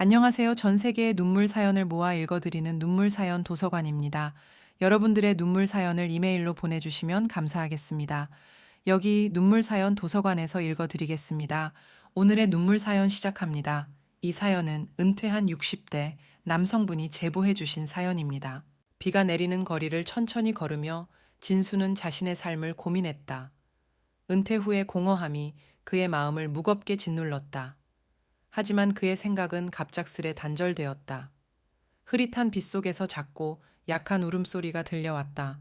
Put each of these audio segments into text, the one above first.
안녕하세요. 전 세계의 눈물 사연을 모아 읽어드리는 눈물 사연 도서관입니다. 여러분들의 눈물 사연을 이메일로 보내주시면 감사하겠습니다. 여기 눈물 사연 도서관에서 읽어드리겠습니다. 오늘의 눈물 사연 시작합니다. 이 사연은 은퇴한 60대 남성분이 제보해 주신 사연입니다. 비가 내리는 거리를 천천히 걸으며 진수는 자신의 삶을 고민했다. 은퇴 후의 공허함이 그의 마음을 무겁게 짓눌렀다. 하지만 그의 생각은 갑작스레 단절되었다. 흐릿한 빗속에서 작고 약한 울음소리가 들려왔다.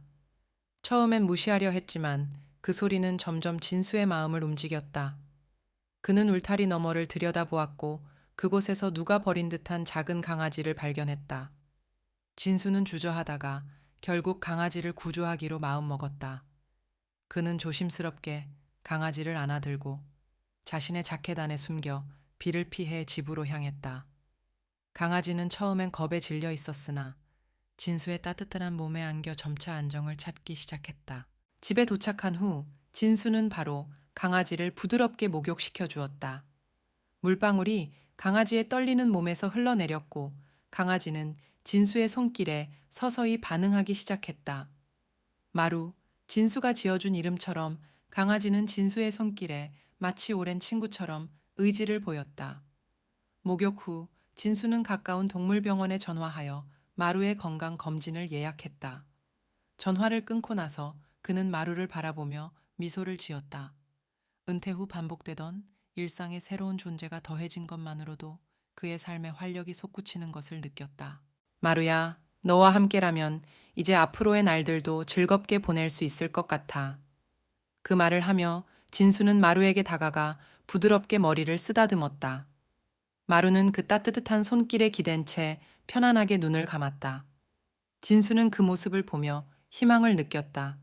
처음엔 무시하려 했지만 그 소리는 점점 진수의 마음을 움직였다. 그는 울타리 너머를 들여다보았고 그곳에서 누가 버린 듯한 작은 강아지를 발견했다. 진수는 주저하다가 결국 강아지를 구조하기로 마음먹었다. 그는 조심스럽게 강아지를 안아들고 자신의 자켓 안에 숨겨 비를 피해 집으로 향했다. 강아지는 처음엔 겁에 질려 있었으나 진수의 따뜻한 몸에 안겨 점차 안정을 찾기 시작했다. 집에 도착한 후 진수는 바로 강아지를 부드럽게 목욕시켜 주었다. 물방울이 강아지의 떨리는 몸에서 흘러내렸고 강아지는 진수의 손길에 서서히 반응하기 시작했다. 마루, 진수가 지어준 이름처럼 강아지는 진수의 손길에 마치 오랜 친구처럼 의지를 보였다. 목욕 후 진수는 가까운 동물병원에 전화하여 마루의 건강 검진을 예약했다. 전화를 끊고 나서 그는 마루를 바라보며 미소를 지었다. 은퇴 후 반복되던 일상의 새로운 존재가 더해진 것만으로도 그의 삶에 활력이 솟구치는 것을 느꼈다. 마루야, 너와 함께라면 이제 앞으로의 날들도 즐겁게 보낼 수 있을 것 같아. 그 말을 하며 진수는 마루에게 다가가 부드럽게 머리를 쓰다듬었다. 마루는 그 따뜻한 손길에 기댄 채 편안하게 눈을 감았다. 진수는 그 모습을 보며 희망을 느꼈다.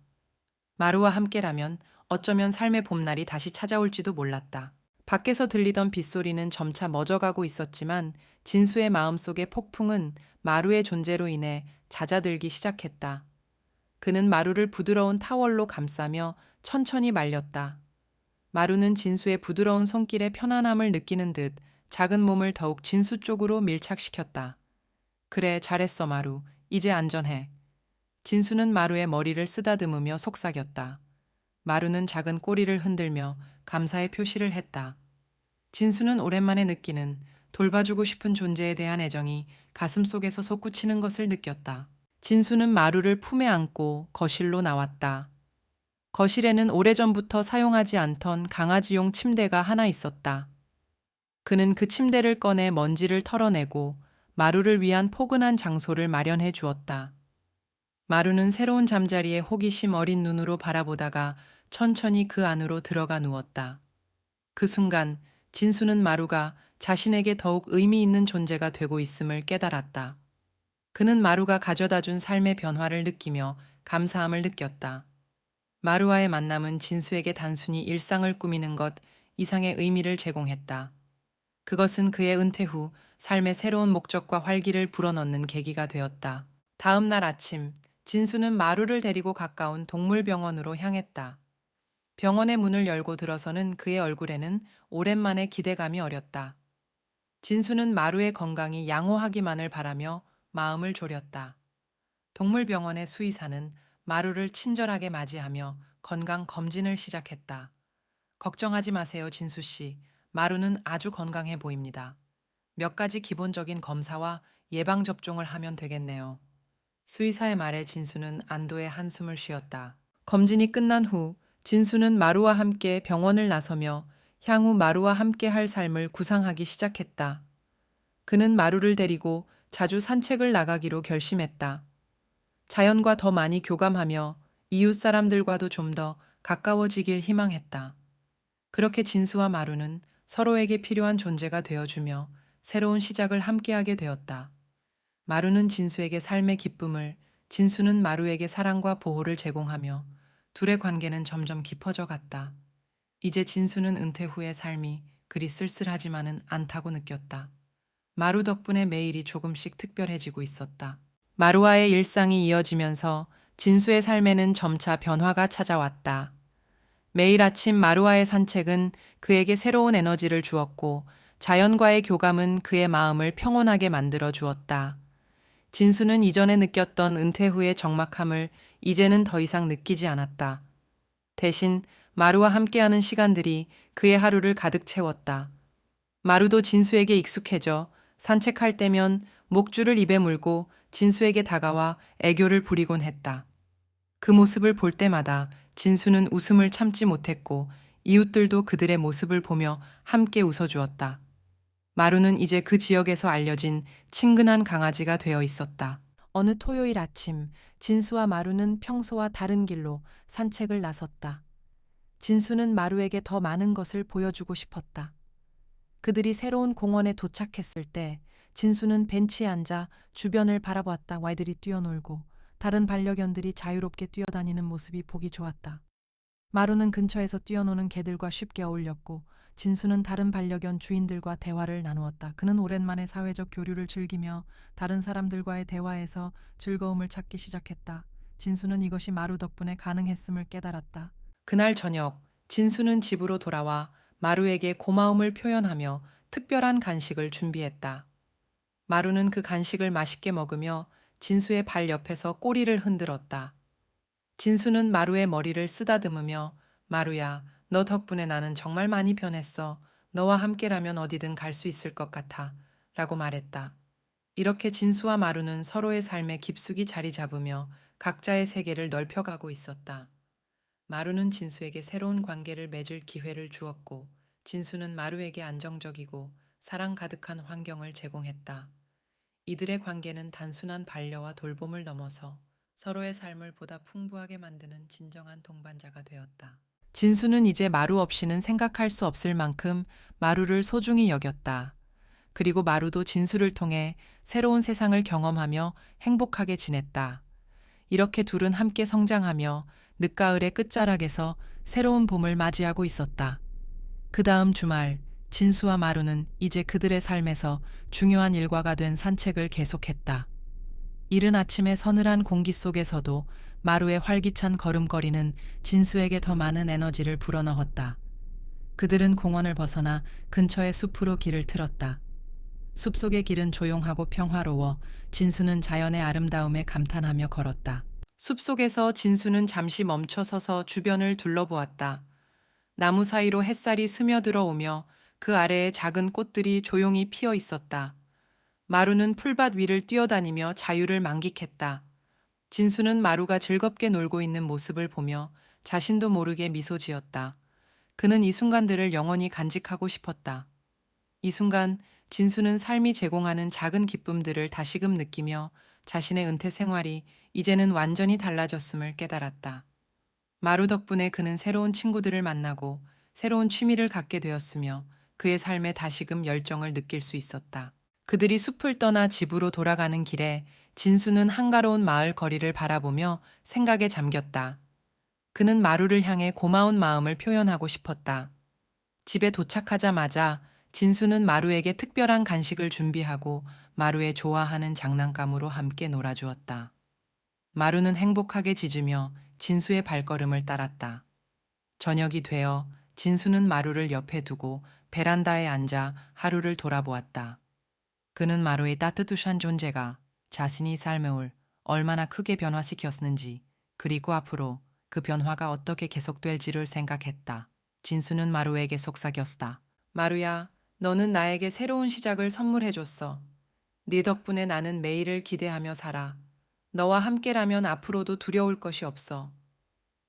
마루와 함께라면 어쩌면 삶의 봄날이 다시 찾아올지도 몰랐다. 밖에서 들리던 빗소리는 점차 멎어가고 있었지만 진수의 마음속의 폭풍은 마루의 존재로 인해 잦아들기 시작했다. 그는 마루를 부드러운 타월로 감싸며 천천히 말렸다. 마루는 진수의 부드러운 손길에 편안함을 느끼는 듯 작은 몸을 더욱 진수 쪽으로 밀착시켰다. 그래, 잘했어, 마루. 이제 안전해. 진수는 마루의 머리를 쓰다듬으며 속삭였다. 마루는 작은 꼬리를 흔들며 감사의 표시를 했다. 진수는 오랜만에 느끼는 돌봐주고 싶은 존재에 대한 애정이 가슴속에서 솟구치는 것을 느꼈다. 진수는 마루를 품에 안고 거실로 나왔다. 거실에는 오래전부터 사용하지 않던 강아지용 침대가 하나 있었다. 그는 그 침대를 꺼내 먼지를 털어내고 마루를 위한 포근한 장소를 마련해 주었다. 마루는 새로운 잠자리에 호기심 어린 눈으로 바라보다가 천천히 그 안으로 들어가 누웠다. 그 순간 진수는 마루가 자신에게 더욱 의미 있는 존재가 되고 있음을 깨달았다. 그는 마루가 가져다 준 삶의 변화를 느끼며 감사함을 느꼈다. 마루와의 만남은 진수에게 단순히 일상을 꾸미는 것 이상의 의미를 제공했다. 그것은 그의 은퇴 후 삶의 새로운 목적과 활기를 불어넣는 계기가 되었다. 다음 날 아침, 진수는 마루를 데리고 가까운 동물병원으로 향했다. 병원의 문을 열고 들어서는 그의 얼굴에는 오랜만에 기대감이 어렸다. 진수는 마루의 건강이 양호하기만을 바라며 마음을 졸였다. 동물병원의 수의사는 마루를 친절하게 맞이하며 건강 검진을 시작했다. 걱정하지 마세요, 진수 씨. 마루는 아주 건강해 보입니다. 몇 가지 기본적인 검사와 예방접종을 하면 되겠네요. 수의사의 말에 진수는 안도의 한숨을 쉬었다. 검진이 끝난 후 진수는 마루와 함께 병원을 나서며 향후 마루와 함께 할 삶을 구상하기 시작했다. 그는 마루를 데리고 자주 산책을 나가기로 결심했다. 자연과 더 많이 교감하며 이웃 사람들과도 좀 더 가까워지길 희망했다. 그렇게 진수와 마루는 서로에게 필요한 존재가 되어주며 새로운 시작을 함께하게 되었다. 마루는 진수에게 삶의 기쁨을, 진수는 마루에게 사랑과 보호를 제공하며 둘의 관계는 점점 깊어져 갔다. 이제 진수는 은퇴 후의 삶이 그리 쓸쓸하지만은 않다고 느꼈다. 마루 덕분에 매일이 조금씩 특별해지고 있었다. 마루와의 일상이 이어지면서 진수의 삶에는 점차 변화가 찾아왔다. 매일 아침 마루와의 산책은 그에게 새로운 에너지를 주었고 자연과의 교감은 그의 마음을 평온하게 만들어 주었다. 진수는 이전에 느꼈던 은퇴 후의 적막함을 이제는 더 이상 느끼지 않았다. 대신 마루와 함께하는 시간들이 그의 하루를 가득 채웠다. 마루도 진수에게 익숙해져 산책할 때면 목줄을 입에 물고 진수에게 다가와 애교를 부리곤 했다. 그 모습을 볼 때마다 진수는 웃음을 참지 못했고 이웃들도 그들의 모습을 보며 함께 웃어주었다. 마루는 이제 그 지역에서 알려진 친근한 강아지가 되어 있었다. 어느 토요일 아침, 진수와 마루는 평소와 다른 길로 산책을 나섰다. 진수는 마루에게 더 많은 것을 보여주고 싶었다. 그들이 새로운 공원에 도착했을 때 진수는 벤치에 앉아 주변을 바라보았다. 아이들이 뛰어놀고 다른 반려견들이 자유롭게 뛰어다니는 모습이 보기 좋았다. 마루는 근처에서 뛰어노는 개들과 쉽게 어울렸고 진수는 다른 반려견 주인들과 대화를 나누었다. 그는 오랜만에 사회적 교류를 즐기며 다른 사람들과의 대화에서 즐거움을 찾기 시작했다. 진수는 이것이 마루 덕분에 가능했음을 깨달았다. 그날 저녁, 진수는 집으로 돌아와 마루에게 고마움을 표현하며 특별한 간식을 준비했다. 마루는 그 간식을 맛있게 먹으며 진수의 발 옆에서 꼬리를 흔들었다. 진수는 마루의 머리를 쓰다듬으며 마루야, 너 덕분에 나는 정말 많이 변했어. 너와 함께라면 어디든 갈 수 있을 것 같아. 라고 말했다. 이렇게 진수와 마루는 서로의 삶에 깊숙이 자리 잡으며 각자의 세계를 넓혀가고 있었다. 마루는 진수에게 새로운 관계를 맺을 기회를 주었고 진수는 마루에게 안정적이고 사랑 가득한 환경을 제공했다. 이들의 관계는 단순한 반려와 돌봄을 넘어서 서로의 삶을 보다 풍부하게 만드는 진정한 동반자가 되었다. 진수는 이제 마루 없이는 생각할 수 없을 만큼 마루를 소중히 여겼다. 그리고 마루도 진수를 통해 새로운 세상을 경험하며 행복하게 지냈다. 이렇게 둘은 함께 성장하며 늦가을의 끝자락에서 새로운 봄을 맞이하고 있었다. 그 다음 주말, 진수와 마루는 이제 그들의 삶에서 중요한 일과가 된 산책을 계속했다. 이른 아침의 서늘한 공기 속에서도 마루의 활기찬 걸음걸이는 진수에게 더 많은 에너지를 불어넣었다. 그들은 공원을 벗어나 근처의 숲으로 길을 틀었다. 숲속의 길은 조용하고 평화로워 진수는 자연의 아름다움에 감탄하며 걸었다. 숲속에서 진수는 잠시 멈춰 서서 주변을 둘러보았다. 나무 사이로 햇살이 스며들어 오며 그 아래에 작은 꽃들이 조용히 피어 있었다. 마루는 풀밭 위를 뛰어다니며 자유를 만끽했다. 진수는 마루가 즐겁게 놀고 있는 모습을 보며 자신도 모르게 미소 지었다. 그는 이 순간들을 영원히 간직하고 싶었다. 이 순간 진수는 삶이 제공하는 작은 기쁨들을 다시금 느끼며 자신의 은퇴 생활이 이제는 완전히 달라졌음을 깨달았다. 마루 덕분에 그는 새로운 친구들을 만나고 새로운 취미를 갖게 되었으며 그의 삶에 다시금 열정을 느낄 수 있었다. 그들이 숲을 떠나 집으로 돌아가는 길에 진수는 한가로운 마을 거리를 바라보며 생각에 잠겼다. 그는 마루를 향해 고마운 마음을 표현하고 싶었다. 집에 도착하자마자 진수는 마루에게 특별한 간식을 준비하고 마루의 좋아하는 장난감으로 함께 놀아주었다. 마루는 행복하게 짖으며 진수의 발걸음을 따랐다. 저녁이 되어 진수는 마루를 옆에 두고 베란다에 앉아 하루를 돌아보았다. 그는 마루의 따뜻한 존재가 자신이 삶을 얼마나 크게 변화시켰는지, 그리고 앞으로 그 변화가 어떻게 계속될지를 생각했다. 진수는 마루에게 속삭였다. 마루야, 너는 나에게 새로운 시작을 선물해줬어. 네 덕분에 나는 매일을 기대하며 살아. 너와 함께라면 앞으로도 두려울 것이 없어.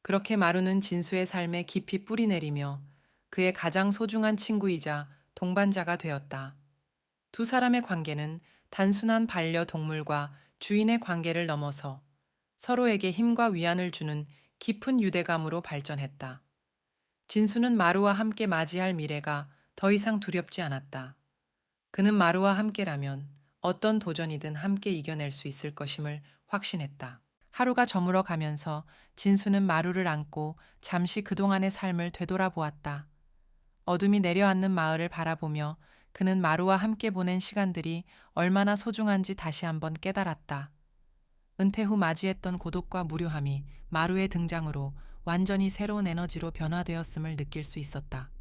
그렇게 마루는 진수의 삶에 깊이 뿌리내리며 그의 가장 소중한 친구이자 동반자가 되었다. 두 사람의 관계는 단순한 반려동물과 주인의 관계를 넘어서 서로에게 힘과 위안을 주는 깊은 유대감으로 발전했다. 진수는 마루와 함께 맞이할 미래가 더 이상 두렵지 않았다. 그는 마루와 함께라면 어떤 도전이든 함께 이겨낼 수 있을 것임을 확신했다. 하루가 저물어 가면서 진수는 마루를 안고 잠시 그동안의 삶을 되돌아보았다. 어둠이 내려앉는 마을을 바라보며 그는 마루와 함께 보낸 시간들이 얼마나 소중한지 다시 한번 깨달았다. 은퇴 후 맞이했던 고독과 무료함이 마루의 등장으로 완전히 새로운 에너지로 변화되었음을 느낄 수 있었다.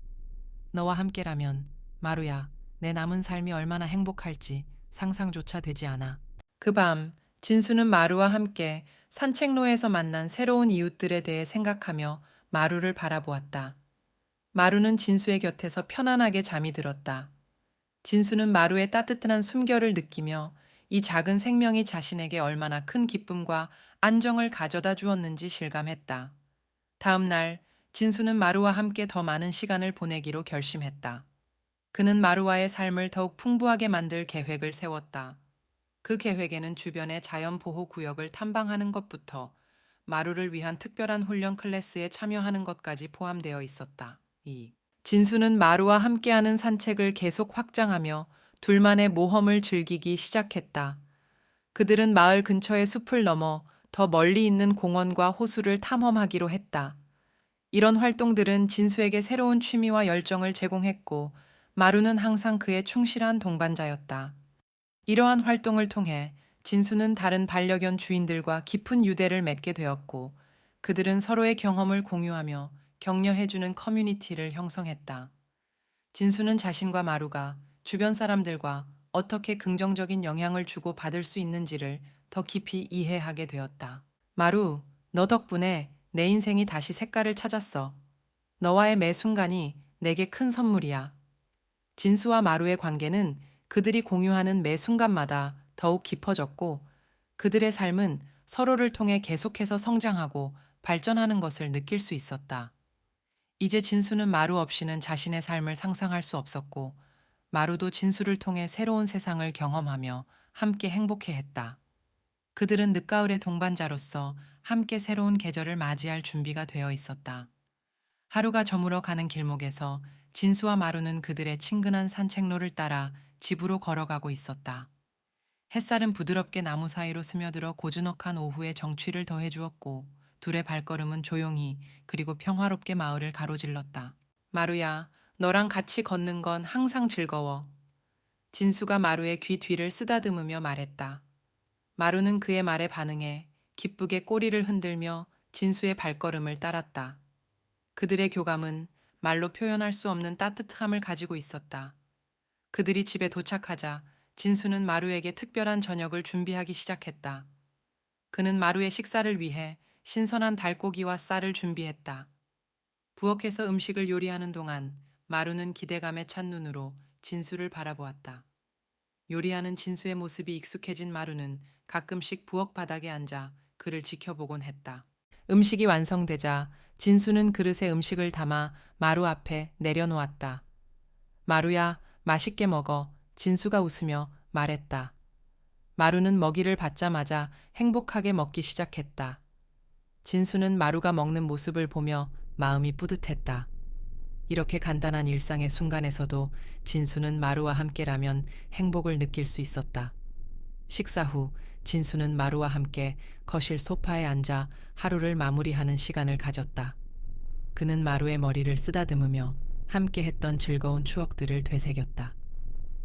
너와 함께라면, 마루야, 내 남은 삶이 얼마나 행복할지 상상조차 되지 않아. 그 밤, 진수는 마루와 함께 산책로에서 만난 새로운 이웃들에 대해 생각하며 마루를 바라보았다. 마루는 진수의 곁에서 편안하게 잠이 들었다. 진수는 마루의 따뜻한 숨결을 느끼며 이 작은 생명이 자신에게 얼마나 큰 기쁨과 안정을 가져다 주었는지 실감했다. 다음 날, 진수는 마루와 함께 더 많은 시간을 보내기로 결심했다. 그는 마루와의 삶을 더욱 풍부하게 만들 계획을 세웠다. 그 계획에는 주변의 자연보호구역을 탐방하는 것부터 마루를 위한 특별한 훈련 클래스에 참여하는 것까지 포함되어 있었다. 진수는 마루와 함께하는 산책을 계속 확장하며 둘만의 모험을 즐기기 시작했다. 그들은 마을 근처의 숲을 넘어 더 멀리 있는 공원과 호수를 탐험하기로 했다. 이런 활동들은 진수에게 새로운 취미와 열정을 제공했고, 마루는 항상 그의 충실한 동반자였다. 이러한 활동을 통해 진수는 다른 반려견 주인들과 깊은 유대를 맺게 되었고, 그들은 서로의 경험을 공유하며 격려해주는 커뮤니티를 형성했다. 진수는 자신과 마루가 주변 사람들과 어떻게 긍정적인 영향을 주고 받을 수 있는지를 더 깊이 이해하게 되었다. 마루, 너 덕분에 내 인생이 다시 색깔을 찾았어. 너와의 매 순간이 내게 큰 선물이야. 진수와 마루의 관계는 그들이 공유하는 매 순간마다 더욱 깊어졌고, 그들의 삶은 서로를 통해 계속해서 성장하고 발전하는 것을 느낄 수 있었다. 이제 진수는 마루 없이는 자신의 삶을 상상할 수 없었고, 마루도 진수를 통해 새로운 세상을 경험하며 함께 행복해했다. 그들은 늦가을의 동반자로서 함께 새로운 계절을 맞이할 준비가 되어 있었다. 하루가 저물어 가는 길목에서 진수와 마루는 그들의 친근한 산책로를 따라 집으로 걸어가고 있었다. 햇살은 부드럽게 나무 사이로 스며들어 고즈넉한 오후의 정취를 더해주었고, 둘의 발걸음은 조용히 그리고 평화롭게 마을을 가로질렀다. 마루야, 너랑 같이 걷는 건 항상 즐거워. 진수가 마루의 귀 뒤를 쓰다듬으며 말했다. 마루는 그의 말에 반응해 기쁘게 꼬리를 흔들며 진수의 발걸음을 따랐다. 그들의 교감은 말로 표현할 수 없는 따뜻함을 가지고 있었다. 그들이 집에 도착하자 진수는 마루에게 특별한 저녁을 준비하기 시작했다. 그는 마루의 식사를 위해 신선한 닭고기와 쌀을 준비했다. 부엌에서 음식을 요리하는 동안 마루는 기대감에 찬 눈으로 진수를 바라보았다. 요리하는 진수의 모습이 익숙해진 마루는 가끔씩 부엌 바닥에 앉아 그를 지켜보곤 했다. 음식이 완성되자 진수는 그릇에 음식을 담아 마루 앞에 내려놓았다. 마루야, 맛있게 먹어. 진수가 웃으며 말했다. 마루는 먹이를 받자마자 행복하게 먹기 시작했다. 진수는 마루가 먹는 모습을 보며 마음이 뿌듯했다. 이렇게 간단한 일상의 순간에서도 진수는 마루와 함께라면 행복을 느낄 수 있었다. 식사 후 진수는 마루와 함께 거실 소파에 앉아 하루를 마무리하는 시간을 가졌다. 그는 마루의 머리를 쓰다듬으며 함께 했던 즐거운 추억들을 되새겼다.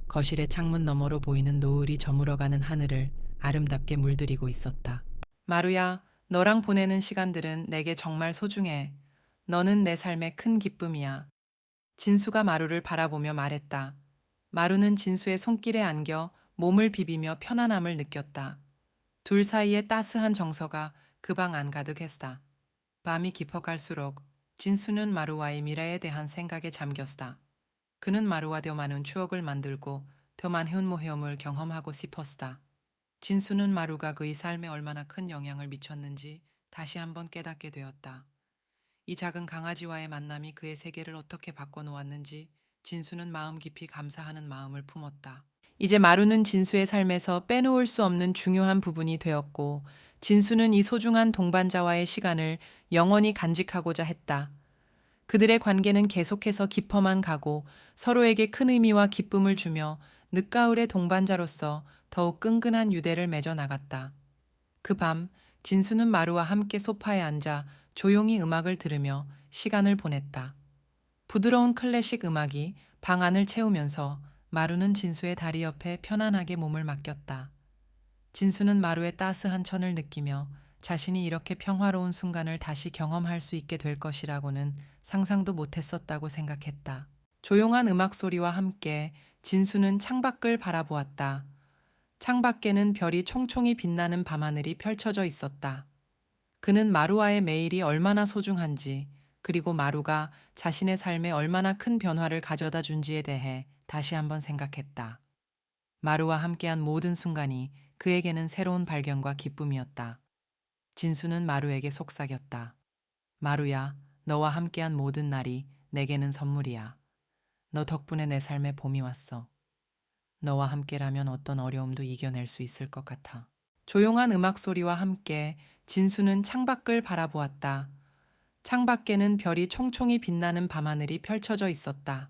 거실의 창문 너머로 보이는 노을이 저물어가는 하늘을 아름답게 물들이고 있었다. 마루야, 너랑 보내는 시간들은 내게 정말 소중해. 너는 내 삶의 큰 기쁨이야. 진수가 마루를 바라보며 말했다. 마루는 진수의 손길에 안겨 몸을 비비며 편안함을 느꼈다. 둘 사이의 따스한 정서가 그 방 안 가득했다. 밤이 깊어갈수록 진수는 마루와의 미래에 대한 생각에 잠겼다. 그는 마루와 더 많은 추억을 만들고 더 많은 모험을 경험하고 싶었다. 진수는 마루가 그의 삶에 얼마나 큰 영향을 미쳤는지 다시 한번 깨닫게 되었다. 이 작은 강아지와의 만남이 그의 세계를 어떻게 바꿔놓았는지 진수는 마음 깊이 감사하는 마음을 품었다. 이제 마루는 진수의 삶에서 빼놓을 수 없는 중요한 부분이 되었고, 진수는 이 소중한 동반자와의 시간을 영원히 간직하고자 했다. 그들의 관계는 계속해서 깊어만 가고 서로에게 큰 의미와 기쁨을 주며 늦가을의 동반자로서 더욱 끈끈한 유대를 맺어 나갔다. 그 밤, 진수는 마루와 함께 소파에 앉아 조용히 음악을 들으며 시간을 보냈다. 부드러운 클래식 음악이 방 안을 채우면서 마루는 진수의 다리 옆에 편안하게 몸을 맡겼다. 진수는 마루의 따스한 천을 느끼며 자신이 이렇게 평화로운 순간을 다시 경험할 수 있게 될 것이라고는 상상도 못했었다고 생각했다. 조용한 음악 소리와 함께 진수는 창밖을 바라보았다. 창밖에는 별이 총총히 빛나는 밤하늘이 펼쳐져 있었다. 그는 마루와의 매일이 얼마나 소중한지, 그리고 마루가 자신의 삶에 얼마나 큰 변화를 가져다 준지에 대해 다시 한번 생각했다. 마루와 함께한 모든 순간이 그에게는 새로운 발견과 기쁨이었다. 진수는 마루에게 속삭였다. 마루야, 너와 함께한 모든 날이 내게는 선물이야. 너 덕분에 내 삶에 봄이 왔어. 너와 함께라면 어떤 어려움도 이겨낼 수 있을 것 같아. 조용한 음악 소리와 함께 진수는 창밖을 바라보았다. 창밖에는 별이 총총히 빛나는 밤하늘이 펼쳐져 있었다.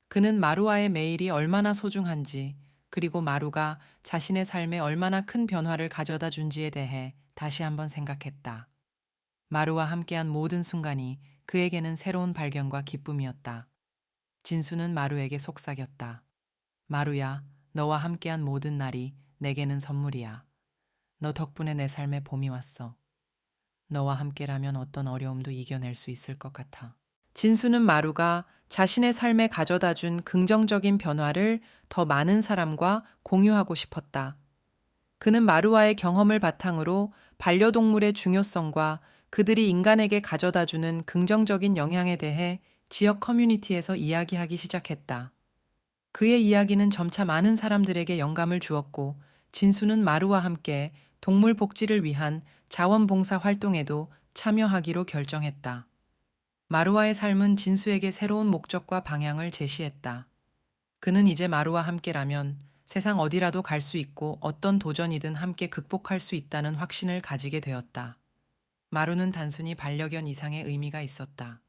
그는 마루와의 매일이 얼마나 소중한지, 그리고 마루가 자신의 삶에 얼마나 큰 변화를 가져다 준지에 대해 다시 한번 생각했다. 마루와 함께한 모든 순간이 그에게는 새로운 발견과 기쁨이었다. 진수는 마루에게 속삭였다. 마루야, 너와 함께한 모든 날이 내게는 선물이야. 너 덕분에 내 삶에 봄이 왔어. 너와 함께라면 어떤 어려움도 이겨낼 수 있을 것 같아. 진수는 마루가 자신의 삶에 가져다 준 긍정적인 변화를 더 많은 사람과 공유하고 싶었다. 그는 마루와의 경험을 바탕으로 반려동물의 중요성과 그들이 인간에게 가져다 주는 긍정적인 영향에 대해 지역 커뮤니티에서 이야기하기 시작했다. 그의 이야기는 점차 많은 사람들에게 영감을 주었고, 진수는 마루와 함께 동물 복지를 위한 자원봉사 활동에도 참여하기로 결정했다. 마루와의 삶은 진수에게 새로운 목적과 방향을 제시했다. 그는 이제 마루와 함께라면 세상 어디라도 갈 수 있고 어떤 도전이든 함께 극복할 수 있다는 확신을 가지게 되었다. 마루는 단순히 반려견 이상의 의미가 있었다.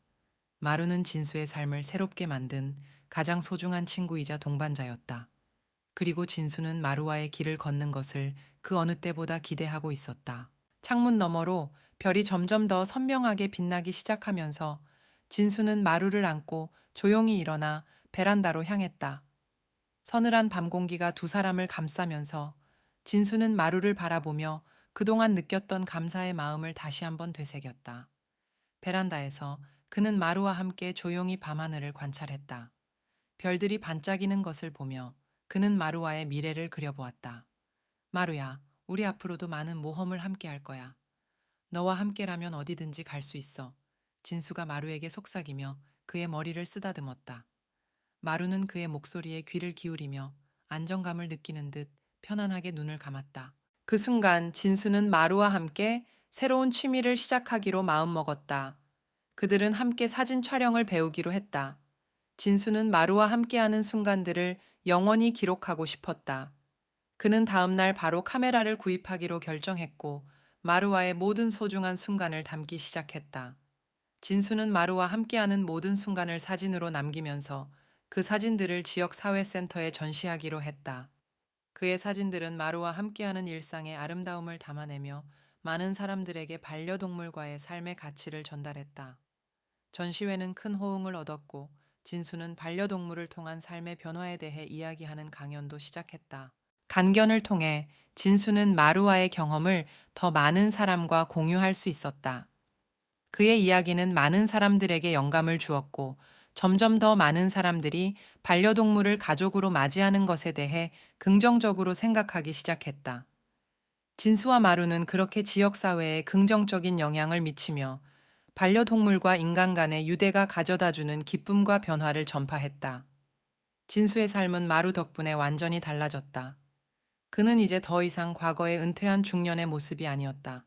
마루는 진수의 삶을 새롭게 만든 가장 소중한 친구이자 동반자였다. 그리고 진수는 마루와의 길을 걷는 것을 그 어느 때보다 기대하고 있었다. 창문 너머로 별이 점점 더 선명하게 빛나기 시작하면서 진수는 마루를 안고 조용히 일어나 베란다로 향했다. 서늘한 밤 공기가 두 사람을 감싸면서 진수는 마루를 바라보며 그동안 느꼈던 감사의 마음을 다시 한번 되새겼다. 베란다에서 그는 마루와 함께 조용히 밤하늘을 관찰했다. 별들이 반짝이는 것을 보며 그는 마루와의 미래를 그려보았다. 마루야, 우리 앞으로도 많은 모험을 함께 할 거야. 너와 함께라면 어디든지 갈 수 있어. 진수가 마루에게 속삭이며 그의 머리를 쓰다듬었다. 마루는 그의 목소리에 귀를 기울이며 안정감을 느끼는 듯 편안하게 눈을 감았다. 그 순간 진수는 마루와 함께 새로운 취미를 시작하기로 마음먹었다. 그들은 함께 사진 촬영을 배우기로 했다. 진수는 마루와 함께하는 순간들을 영원히 기록하고 싶었다. 그는 다음날 바로 카메라를 구입하기로 결정했고 마루와의 모든 소중한 순간을 담기 시작했다. 진수는 마루와 함께하는 모든 순간을 사진으로 남기면서 그 사진들을 지역 사회센터에 전시하기로 했다. 그의 사진들은 마루와 함께하는 일상의 아름다움을 담아내며 많은 사람들에게 반려동물과의 삶의 가치를 전달했다. 전시회는 큰 호응을 얻었고 진수는 반려동물을 통한 삶의 변화에 대해 이야기하는 강연도 시작했다. 간견을 통해 진수는 마루와의 경험을 더 많은 사람과 공유할 수 있었다. 그의 이야기는 많은 사람들에게 영감을 주었고 점점 더 많은 사람들이 반려동물을 가족으로 맞이하는 것에 대해 긍정적으로 생각하기 시작했다. 진수와 마루는 그렇게 지역사회에 긍정적인 영향을 미치며 반려동물과 인간 간의 유대가 가져다주는 기쁨과 변화를 전파했다. 진수의 삶은 마루 덕분에 완전히 달라졌다. 그는 이제 더 이상 과거의 은퇴한 중년의 모습이 아니었다.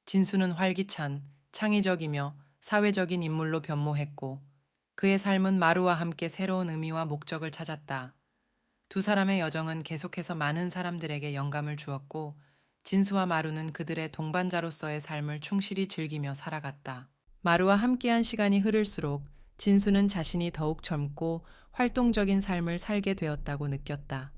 진수는 활기찬, 창의적이며 사회적인 인물로 변모했고 그의 삶은 마루와 함께 새로운 의미와 목적을 찾았다. 두 사람의 여정은 계속해서 많은 사람들에게 영감을 주었고 진수와 마루는 그들의 동반자로서의 삶을 충실히 즐기며 살아갔다. 마루와 함께한 시간이 흐를수록 진수는 자신이 더욱 젊고 활동적인 삶을 살게 되었다고 느꼈다.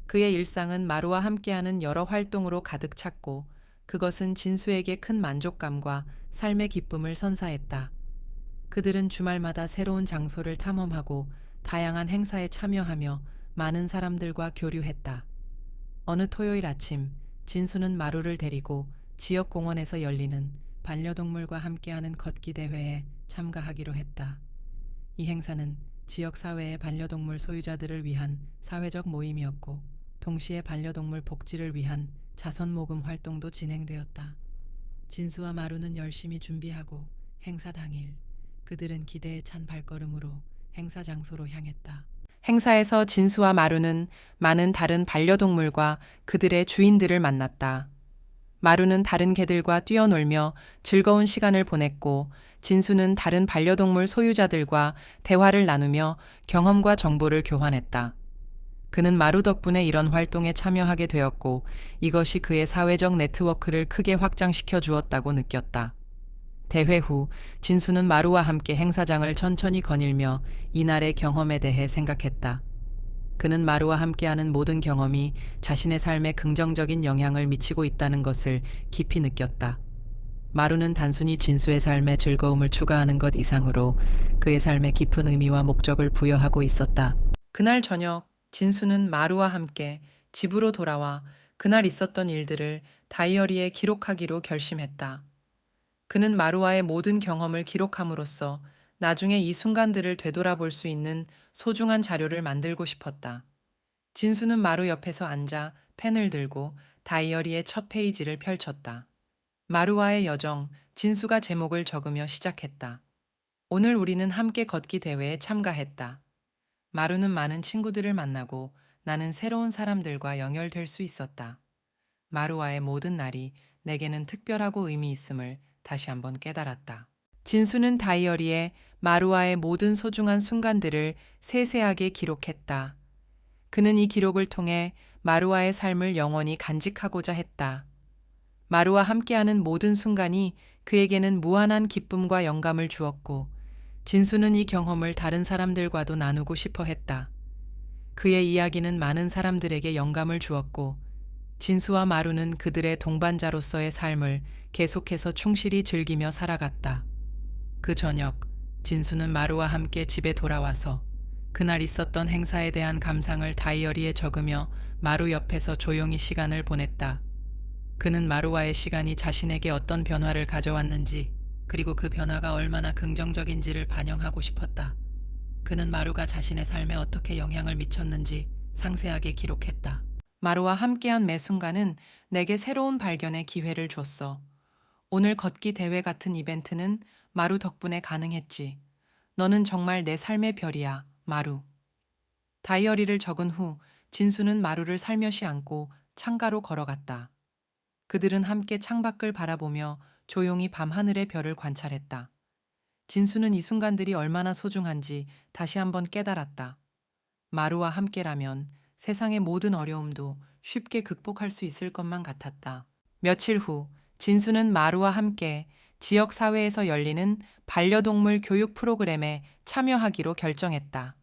그의 일상은 마루와 함께하는 여러 활동으로 가득 찼고 그것은 진수에게 큰 만족감과 삶의 기쁨을 선사했다. 그들은 주말마다 새로운 장소를 탐험하고 다양한 행사에 참여하며 많은 사람들과 교류했다. 어느 토요일 아침, 진수는 마루를 데리고 지역 공원에서 열리는 반려동물과 함께하는 걷기 대회에 참가하기로 했다. 이 행사는 지역 사회의 반려동물 소유자들을 위한 사회적 모임이었고, 동시에 반려동물 복지를 위한 자선 모금 활동도 진행되었다. 진수와 마루는 열심히 준비하고 행사 당일 그들은 기대에 찬 발걸음으로 행사 장소로 향했다. 행사에서 진수와 마루는 많은 다른 반려동물과 그들의 주인들을 만났다. 마루는 다른 개들과 뛰어놀며 즐거운 시간을 보냈고, 진수는 다른 반려동물 소유자들과 대화를 나누며 경험과 정보를 교환했다. 그는 마루 덕분에 이런 활동에 참여하게 되었고, 이것이 그의 사회적 네트워크를 크게 확장시켜 주었다고 느꼈다. 대회 후 진수는 마루와 함께 행사장을 천천히 거닐며 이날의 경험에 대해 생각했다. 그는 마루와 함께하는 모든 경험이 자신의 삶에 긍정적인 영향을 미치고 있다는 것을 깊이 느꼈다. 마루는 단순히 진수의 삶에 즐거움을 추가하는 것 이상으로 그의 삶에 깊은 의미와 목적을 부여하고 있었다. 그날 저녁, 진수는 마루와 함께 집으로 돌아와 그날 있었던 일들을 다이어리에 기록하기로 결심했다. 그는 마루와의 모든 경험을 기록함으로써 나중에 이 순간들을 되돌아볼 수 있는 소중한 자료를 만들고 싶었다. 진수는 마루 옆에서 앉아 펜을 들고 다이어리의 첫 페이지를 펼쳤다. 마루와의 여정, 진수가 제목을 적으며 시작했다. 오늘 우리는 함께 걷기 대회에 참가했다. 마루는 많은 친구들을 만나고 나는 새로운 사람들과 연결될 수 있었다. 마루와의 모든 날이 내게는 특별하고 의미 있음을 다시 한번 깨달았다. 진수는 다이어리에 마루와의 모든 소중한 순간들을 세세하게 기록했다. 그는 이 기록을 통해 마루와의 삶을 영원히 간직하고자 했다. 마루와 함께하는 모든 순간이 그에게는 무한한 기쁨과 영감을 주었고, 진수는 이 경험을 다른 사람들과도 나누고 싶어 했다. 그의 이야기는 많은 사람들에게 영감을 주었고, 진수와 마루는 그들의 동반자로서의 삶을 계속해서 충실히 즐기며 살아갔다. 그 저녁, 진수는 마루와 함께 집에 돌아와서 그날 있었던 행사에 대한 감상을 다이어리에 적으며 마루 옆에서 조용히 시간을 보냈다. 그는 마루와의 시간이 자신에게 어떤 변화를 가져왔는지, 그리고 그 변화가 얼마나 긍정적인지를 반영하고 싶었다. 그는 마루가 자신의 삶에 어떻게 영향을 미쳤는지 상세하게 기록했다. 마루와 함께한 매 순간은 내게 새로운 발견의 기회를 줬어. 오늘 걷기 대회 같은 이벤트는 마루 덕분에 가능했지. 너는 정말 내 삶의 별이야, 마루. 다이어리를 적은 후 진수는 마루를 살며시 안고 창가로 걸어갔다. 그들은 함께 창밖을 바라보며 조용히 밤하늘의 별을 관찰했다. 진수는 이 순간들이 얼마나 소중한지 다시 한번 깨달았다. 마루와 함께라면 세상의 모든 어려움도 쉽게 극복할 수 있을 것만 같았다. 며칠 후 진수는 마루와 함께 지역 사회에서 열리는 반려동물 교육 프로그램에 참여하기로 결정했다.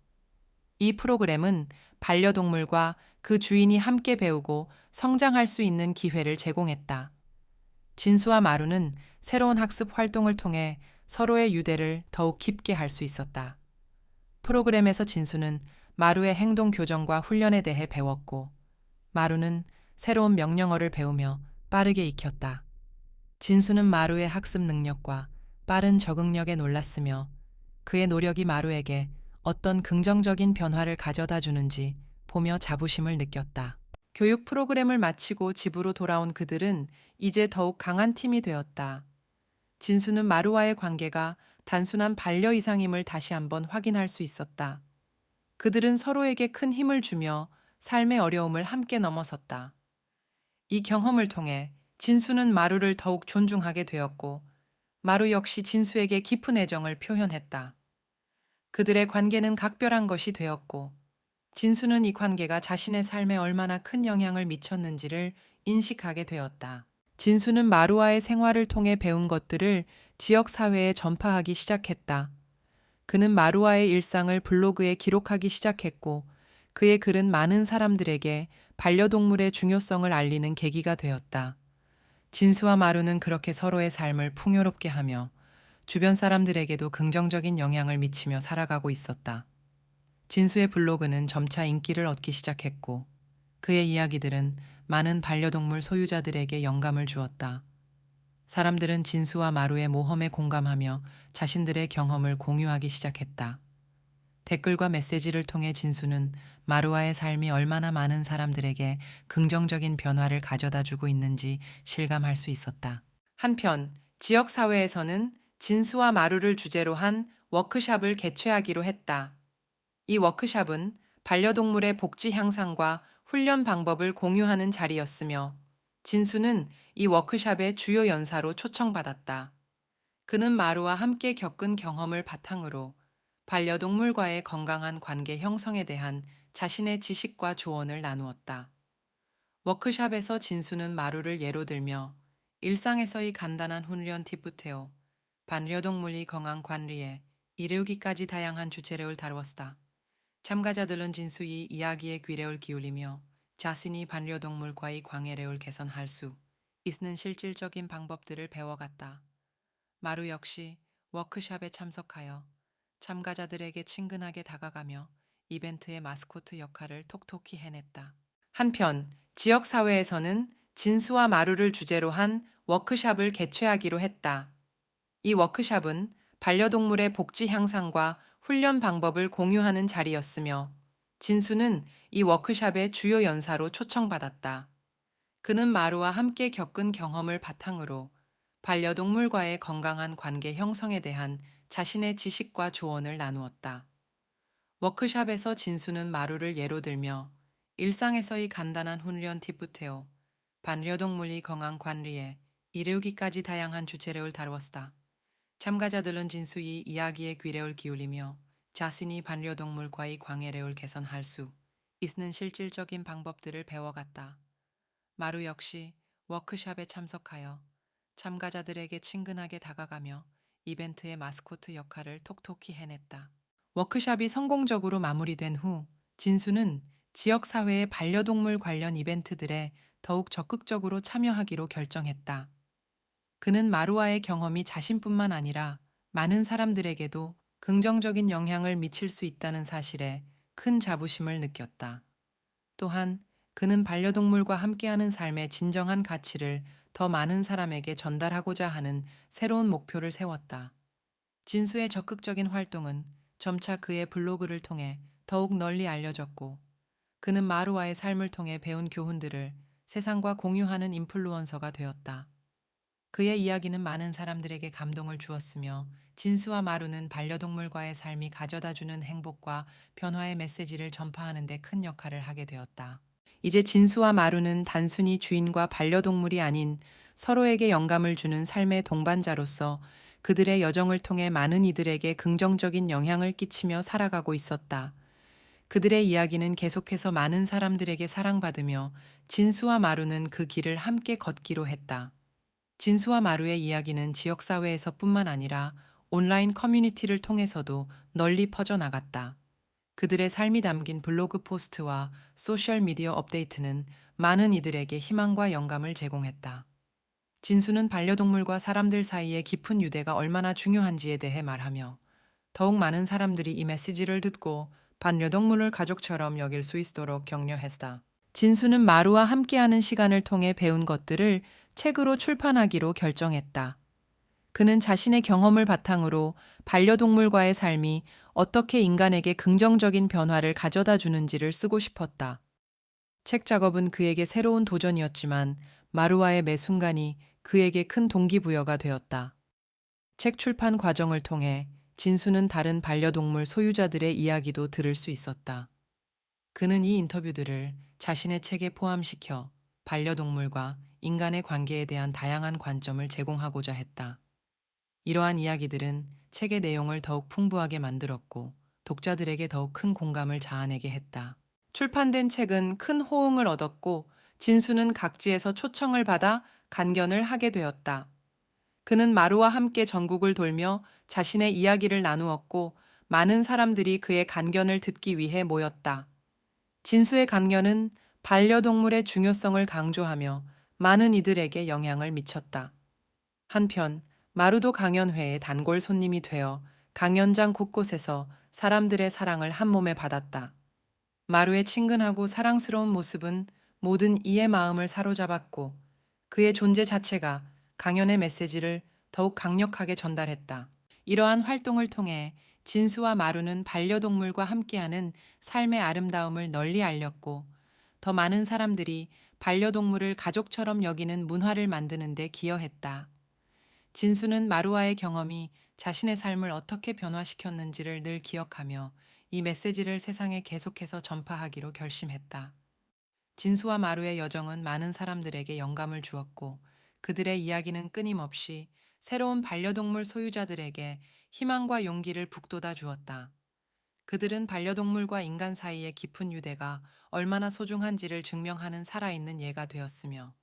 이 프로그램은 반려동물과 그 주인이 함께 배우고 성장할 수 있는 기회를 제공했다. 진수와 마루는 새로운 학습 활동을 통해 서로의 유대를 더욱 깊게 할 수 있었다. 프로그램에서 진수는 마루의 행동 교정과 훈련에 대해 배웠고, 마루는 새로운 명령어를 배우며 빠르게 익혔다. 진수는 마루의 학습 능력과 빠른 적응력에 놀랐으며, 그의 노력이 마루에게 어떤 긍정적인 변화를 가져다 주는지 보며 자부심을 느꼈다. 교육 프로그램을 마치고 집으로 돌아온 그들은 이제 더욱 강한 팀이 되었다. 진수는 마루와의 관계가 단순한 반려 이상임을 다시 한번 확인할 수 있었다. 그들은 서로에게 큰 힘을 주며 삶의 어려움을 함께 넘어섰다. 이 경험을 통해 진수는 마루를 더욱 존중하게 되었고, 마루 역시 진수에게 깊은 애정을 표현했다. 그들의 관계는 각별한 것이 되었고, 진수는 이 관계가 자신의 삶에 얼마나 큰 영향을 미쳤는지를 인식하게 되었다. 진수는 마루와의 생활을 통해 배운 것들을 지역 사회에 전파하기 시작했다. 그는 마루와의 일상을 블로그에 기록하기 시작했고, 그의 글은 많은 사람들에게 반려동물의 중요성을 알리는 계기가 되었다. 진수와 마루는 그렇게 서로의 삶을 풍요롭게 하며 주변 사람들에게도 긍정적인 영향을 미치며 살아가고 있었다. 진수의 블로그는 점차 인기를 얻기 시작했고, 그의 이야기들은 많은 반려동물 소유자들에게 영감을 주었다. 사람들은 진수와 마루의 모험에 공감하며 자신들의 경험을 공유하기 시작했다. 댓글과 메시지를 통해 진수는 마루와의 삶이 얼마나 많은 사람들에게 긍정적인 변화를 가져다 주고 있는지 실감할 수 있었다. 한편 지역 사회에서는 진수와 마루를 주제로 한 워크숍을 개최하기로 했다. 이 워크숍은 반려동물의 복지 향상과 훈련 방법을 공유하는 자리였으며 진수는 이 워크숍의 주요 연사로 초청받았다. 그는 마루와 함께 겪은 경험을 바탕으로 반려동물과의 건강한 관계 형성에 대한 자신의 지식과 조언을 나누었다. 워크숍에서 진수는 마루를 예로 들며 일상에서의 간단한 훈련 팁부터 반려동물이 건강 관리에 이르기까지 다양한 주제를 다루었다. 참가자들은 진수의 이야기에 귀를 기울이며 자신이 반려동물과의 관계를 개선할 수 있는 실질적인 방법들을 배워갔다. 마루 역시 워크숍에 참석하여 참가자들에게 친근하게 다가가며 이벤트의 마스코트 역할을 톡톡히 해냈다. 한편 지역 사회에서는 진수와 마루를 주제로 한 워크숍을 개최하기로 했다. 이 워크숍은 반려동물의 복지 향상과 훈련 방법을 공유하는 자리였으며 진수는 이 워크숍의 주요 연사로 초청받았다. 그는 마루와 함께 겪은 경험을 바탕으로 반려동물과의 건강한 관계 형성에 대한 자신의 지식과 조언을 나누었다. 워크숍에서 진수는 마루를 예로 들며 일상에서의 간단한 훈련 팁부터 반려동물이 건강 관리에 이르기까지 다양한 주제를 다루었다. 참가자들은 진수의 이야기에 귀를 기울이며 자신이 반려동물과의 관계를 개선할 수 있는 실질적인 방법들을 배워갔다. 마루 역시 워크숍에 참석하여 참가자들에게 친근하게 다가가며 이벤트의 마스코트 역할을 톡톡히 해냈다. 워크숍이 성공적으로 마무리된 후 진수는 지역사회의 반려동물 관련 이벤트들에 더욱 적극적으로 참여하기로 결정했다. 그는 마루와의 경험이 자신뿐만 아니라 많은 사람들에게도 긍정적인 영향을 미칠 수 있다는 사실에 큰 자부심을 느꼈다. 또한 그는 반려동물과 함께하는 삶의 진정한 가치를 더 많은 사람에게 전달하고자 하는 새로운 목표를 세웠다. 진수의 적극적인 활동은 점차 그의 블로그를 통해 더욱 널리 알려졌고, 그는 마루와의 삶을 통해 배운 교훈들을 세상과 공유하는 인플루언서가 되었다. 그의 이야기는 많은 사람들에게 감동을 주었으며 진수와 마루는 반려동물과의 삶이 가져다주는 행복과 변화의 메시지를 전파하는 데 큰 역할을 하게 되었다. 이제 진수와 마루는 단순히 주인과 반려동물이 아닌 서로에게 영감을 주는 삶의 동반자로서 그들의 여정을 통해 많은 이들에게 긍정적인 영향을 끼치며 살아가고 있었다. 그들의 이야기는 계속해서 많은 사람들에게 사랑받으며 진수와 마루는 그 길을 함께 걷기로 했다. 진수와 마루의 이야기는 지역사회에서뿐만 아니라 온라인 커뮤니티를 통해서도 널리 퍼져나갔다. 그들의 삶이 담긴 블로그 포스트와 소셜미디어 업데이트는 많은 이들에게 희망과 영감을 제공했다. 진수는 반려동물과 사람들 사이의 깊은 유대가 얼마나 중요한지에 대해 말하며 더욱 많은 사람들이 이 메시지를 듣고 반려동물을 가족처럼 여길 수 있도록 격려했다. 진수는 마루와 함께하는 시간을 통해 배운 것들을 책으로 출판하기로 결정했다. 그는 자신의 경험을 바탕으로 반려동물과의 삶이 어떻게 인간에게 긍정적인 변화를 가져다 주는지를 쓰고 싶었다. 책 작업은 그에게 새로운 도전이었지만 마루와의 매 순간이 그에게 큰 동기부여가 되었다. 책 출판 과정을 통해 진수는 다른 반려동물 소유자들의 이야기도 들을 수 있었다. 그는 이 인터뷰들을 자신의 책에 포함시켜 반려동물과 인간의 관계에 대한 다양한 관점을 제공하고자 했다. 이러한 이야기들은 책의 내용을 더욱 풍부하게 만들었고 독자들에게 더욱 큰 공감을 자아내게 했다. 출판된 책은 큰 호응을 얻었고 진수는 각지에서 초청을 받아 간견을 하게 되었다. 그는 마루와 함께 전국을 돌며 자신의 이야기를 나누었고 많은 사람들이 그의 간견을 듣기 위해 모였다. 진수의 간견은 반려동물의 중요성을 강조하며 많은 이들에게 영향을 미쳤다. 한편 마루도 강연회의 단골 손님이 되어 강연장 곳곳에서 사람들의 사랑을 한몸에 받았다. 마루의 친근하고 사랑스러운 모습은 모든 이의 마음을 사로잡았고 그의 존재 자체가 강연의 메시지를 더욱 강력하게 전달했다. 이러한 활동을 통해 진수와 마루는 반려동물과 함께하는 삶의 아름다움을 널리 알렸고, 더 많은 사람들이 반려동물을 가족처럼 여기는 문화를 만드는 데 기여했다. 진수는 마루와의 경험이 자신의 삶을 어떻게 변화시켰는지를 늘 기억하며 이 메시지를 세상에 계속해서 전파하기로 결심했다. 진수와 마루의 여정은 많은 사람들에게 영감을 주었고, 그들의 이야기는 끊임없이 새로운 반려동물 소유자들에게 희망과 용기를 북돋아 주었다. 그들은 반려동물과 인간 사이의 깊은 유대가 얼마나 소중한지를 증명하는 살아있는 예가 되었으며,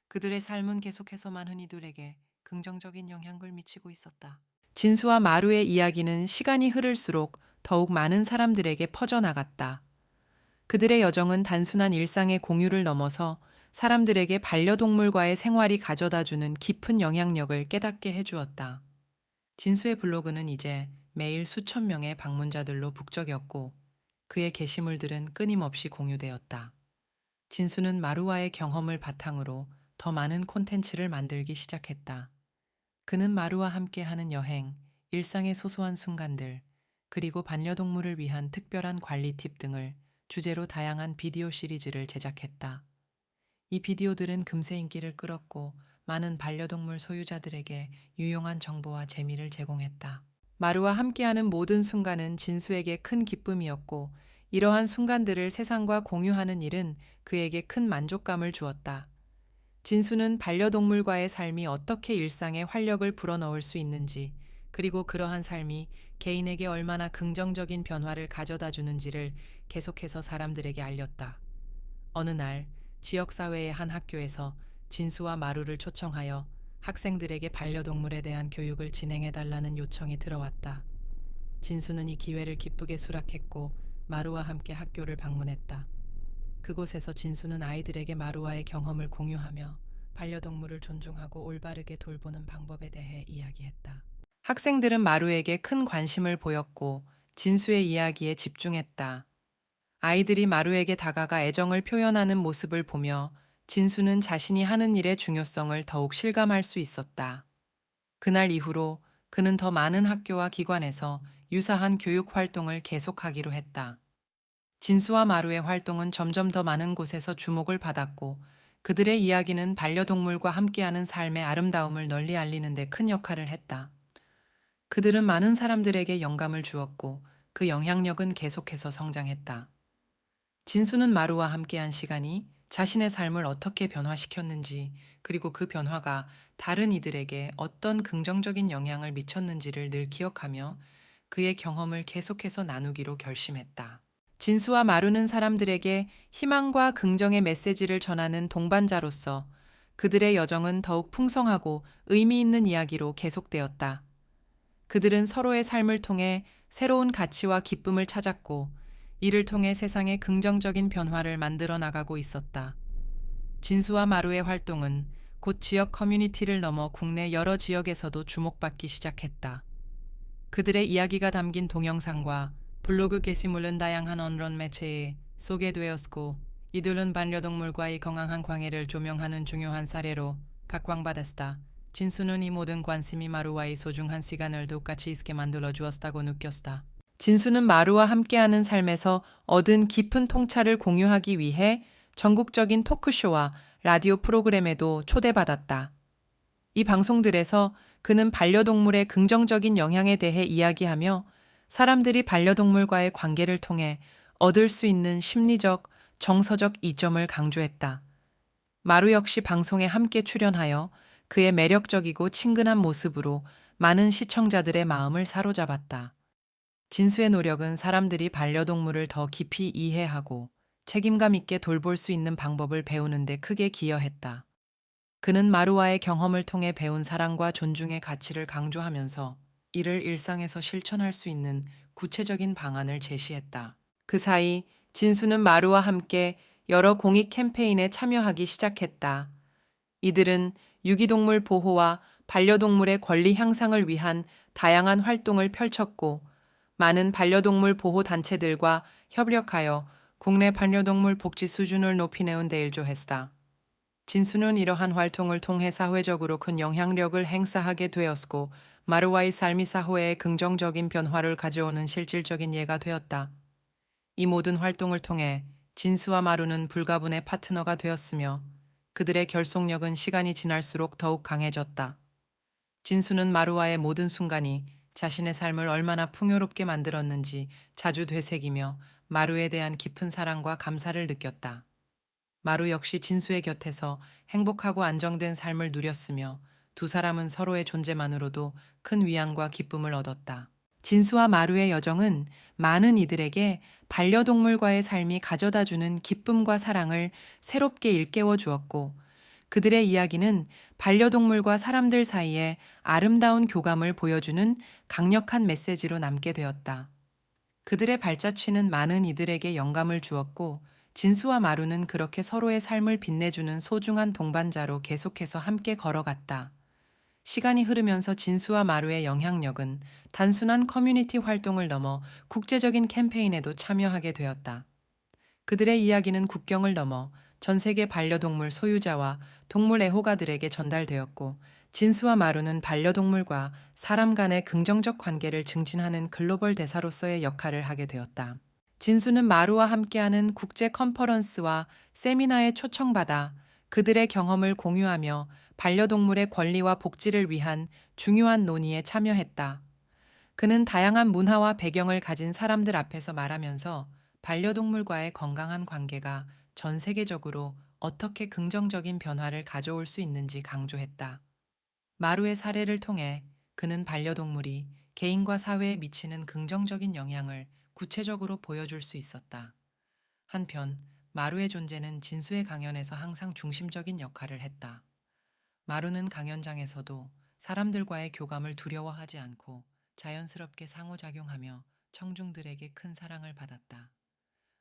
그들의 삶은 계속해서 많은 이들에게 긍정적인 영향을 미치고 있었다. 진수와 마루의 이야기는 시간이 흐를수록 더욱 많은 사람들에게 퍼져나갔다. 그들의 여정은 단순한 일상의 공유를 넘어서 사람들에게 반려동물과의 생활이 가져다주는 깊은 영향력을 깨닫게 해주었다. 진수의 블로그는 이제 매일 수천 명의 방문자들로 북적였고, 그의 게시물들은 끊임없이 공유되었다. 진수는 마루와의 경험을 바탕으로 더 많은 콘텐츠를 만들기 시작했다. 그는 마루와 함께하는 여행, 일상의 소소한 순간들, 그리고 반려동물을 위한 특별한 관리 팁 등을 주제로 다양한 비디오 시리즈를 제작했다. 이 비디오들은 금세 인기를 끌었고, 많은 반려동물 소유자들에게 유용한 정보와 재미를 제공했다. 마루와 함께하는 모든 순간은 진수에게 큰 기쁨이었고, 이러한 순간들을 세상과 공유하는 일은 그에게 큰 만족감을 주었다. 진수는 반려동물과의 삶이 어떻게 일상에 활력을 불어넣을 수 있는지, 그리고 그러한 삶이 개인에게 얼마나 긍정적인 변화를 가져다 주는지를 계속해서 사람들에게 알렸다. 어느 날, 지역사회의 한 학교에서 진수와 마루를 초청하여 학생들에게 반려동물에 대한 교육을 진행해달라는 요청이 들어왔다. 진수는 이 기회를 기쁘게 수락했고, 마루와 함께 학교를 방문했다. 그곳에서 진수는 아이들에게 마루와의 경험을 공유하며 반려동물을 존중하고 올바르게 돌보는 방법에 대해 이야기했다. 학생들은 마루에게 큰 관심을 보였고, 진수의 이야기에 집중했다. 아이들이 마루에게 다가가 애정을 표현하는 모습을 보며 진수는 자신이 하는 일의 중요성을 더욱 실감할 수 있었다. 그날 이후로 그는 더 많은 학교와 기관에서 유사한 교육 활동을 계속하기로 했다. 진수와 마루의 활동은 점점 더 많은 곳에서 주목을 받았고, 그들의 이야기는 반려동물과 함께하는 삶의 아름다움을 널리 알리는 데 큰 역할을 했다. 그들은 많은 사람들에게 영감을 주었고, 그 영향력은 계속해서 성장했다. 진수는 마루와 함께한 시간이 자신의 삶을 어떻게 변화시켰는지, 그리고 그 변화가 다른 이들에게 어떤 긍정적인 영향을 미쳤는지를 늘 기억하며 그의 경험을 계속해서 나누기로 결심했다. 진수와 마루는 사람들에게 희망과 긍정의 메시지를 전하는 동반자로서 그들의 여정은 더욱 풍성하고 의미 있는 이야기로 계속되었다. 그들은 서로의 삶을 통해 새로운 가치와 기쁨을 찾았고, 이를 통해 세상에 긍정적인 변화를 만들어 나가고 있었다. 진수와 마루의 활동은 곧 지역 커뮤니티를 넘어 국내 여러 지역에서도 주목받기 시작했다. 그들의 이야기가 담긴 동영상과 블로그 게시물은 다양한 언론 매체에 소개되었고, 이들은 반려동물과의 건강한 관계를 조명하는 중요한 사례로 각광받았다. 진수는 이 모든 관심이 마루와의 소중한 시간을 똑같이 있게 만들어 주었다고 느꼈다. 진수는 마루와 함께하는 삶에서 얻은 깊은 통찰을 공유하기 위해 전국적인 토크쇼와 라디오 프로그램에도 초대받았다. 이 방송들에서 그는 반려동물의 긍정적인 영향에 대해 이야기하며 사람들이 반려동물과의 관계를 통해 얻을 수 있는 심리적, 정서적 이점을 강조했다. 마루 역시 방송에 함께 출연하여 그의 매력적이고 친근한 모습으로 많은 시청자들의 마음을 사로잡았다. 진수의 노력은 사람들이 반려동물을 더 깊이 이해하고 책임감 있게 돌볼 수 있는 방법을 배우는 데 크게 기여했다. 그는 마루와의 경험을 통해 배운 사랑과 존중의 가치를 강조하면서 이를 일상에서 실천할 수 있는 구체적인 방안을 제시했다. 그 사이 진수는 마루와 함께 여러 공익 캠페인에 참여하기 시작했다. 이들은 유기동물 보호와 반려동물의 권리 향상을 위한 다양한 활동을 펼쳤고, 많은 반려동물 보호 단체들과 협력하여 국내 반려동물 복지 수준을 높이는 데 일조했다. 진수는 이러한 활동을 통해 사회적으로 큰 영향력을 행사하게 되었고, 마루와의 삶이 사회에 긍정적인 변화를 가져오는 실질적인 예가 되었다. 이 모든 활동을 통해 진수와 마루는 불가분의 파트너가 되었으며 그들의 결속력은 시간이 지날수록 더욱 강해졌다. 진수는 마루와의 모든 순간이 자신의 삶을 얼마나 풍요롭게 만들었는지 자주 되새기며 마루에 대한 깊은 사랑과 감사를 느꼈다. 마루 역시 진수의 곁에서 행복하고 안정된 삶을 누렸으며 두 사람은 서로의 존재만으로도 큰 위안과 기쁨을 얻었다. 진수와 마루의 여정은 많은 이들에게 반려동물과의 삶이 가져다주는 기쁨과 사랑을 새롭게 일깨워 주었고, 그들의 이야기는 반려동물과 사람들 사이에 아름다운 교감을 보여주는 강력한 메시지로 남게 되었다. 그들의 발자취는 많은 이들에게 영감을 주었고, 진수와 마루는 그렇게 서로의 삶을 빛내주는 소중한 동반자로 계속해서 함께 걸어갔다. 시간이 흐르면서 진수와 마루의 영향력은 단순한 커뮤니티 활동을 넘어 국제적인 캠페인에도 참여하게 되었다. 그들의 이야기는 국경을 넘어 전 세계 반려동물 소유자와 동물 애호가들에게 전달되었고, 진수와 마루는 반려동물과 사람 간의 긍정적 관계를 증진하는 글로벌 대사로서의 역할을 하게 되었다. 진수는 마루와 함께하는 국제 컨퍼런스와 세미나에 초청받아 그들의 경험을 공유하며 반려동물의 권리와 복지를 위한 중요한 논의에 참여했다. 그는 다양한 문화와 배경을 가진 사람들 앞에서 말하면서 반려동물과의 건강한 관계가 전 세계적으로 어떻게 긍정적인 변화를 가져올 수 있는지 강조했다. 마루의 사례를 통해 그는 반려동물이 개인과 사회에 미치는 긍정적인 영향을 구체적으로 보여줄 수 있었다. 한편 마루의 존재는 진수의 강연에서 항상 중심적인 역할을 했다. 마루는 강연장에서도 사람들과의 교감을 두려워하지 않고 자연스럽게 상호작용하며 청중들에게 큰 사랑을 받았다.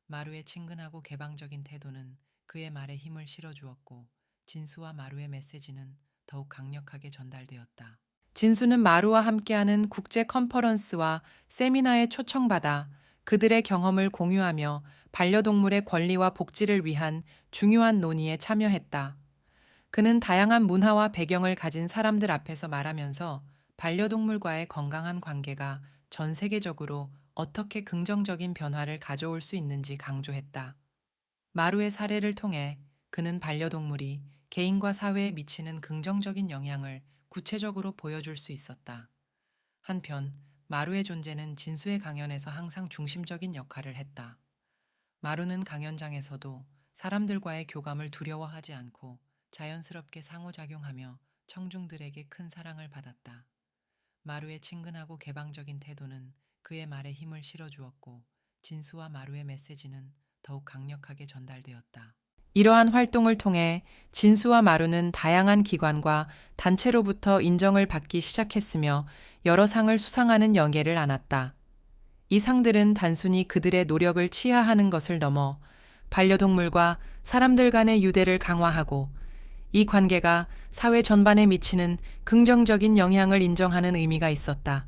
마루의 친근하고 개방적인 태도는 그의 말에 힘을 실어주었고, 진수와 마루의 메시지는 더욱 강력하게 전달되었다. 진수는 마루와 함께하는 국제 컨퍼런스와 세미나에 초청받아 그들의 경험을 공유하며 반려동물의 권리와 복지를 위한 중요한 논의에 참여했다. 그는 다양한 문화와 배경을 가진 사람들 앞에서 말하면서 반려동물과의 건강한 관계가 전 세계적으로 어떻게 긍정적인 변화를 가져올 수 있는지 강조했다. 마루의 사례를 통해 그는 반려동물이 개인과 사회에 미치는 긍정적인 영향을 구체적으로 보여줄 수 있었다. 한편 마루의 존재는 진수의 강연에서 항상 중심적인 역할을 했다. 마루는 강연장에서도 사람들과의 교감을 두려워하지 않고 자연스럽게 상호작용하며 청중들에게 큰 사랑을 받았다. 마루의 친근하고 개방적인 태도는 그의 말에 힘을 실어주었고, 진수와 마루의 메시지는 더욱 강력하게 전달되었다. 이러한 활동을 통해 진수와 마루는 다양한 기관과 단체로부터 인정을 받기 시작했으며 여러 상을 수상하는 영예를 안았다. 이 상들은 단순히 그들의 노력을 치하하는 것을 넘어 반려동물과 사람들 간의 유대를 강화하고 이 관계가 사회 전반에 미치는 긍정적인 영향을 인정하는 의미가 있었다.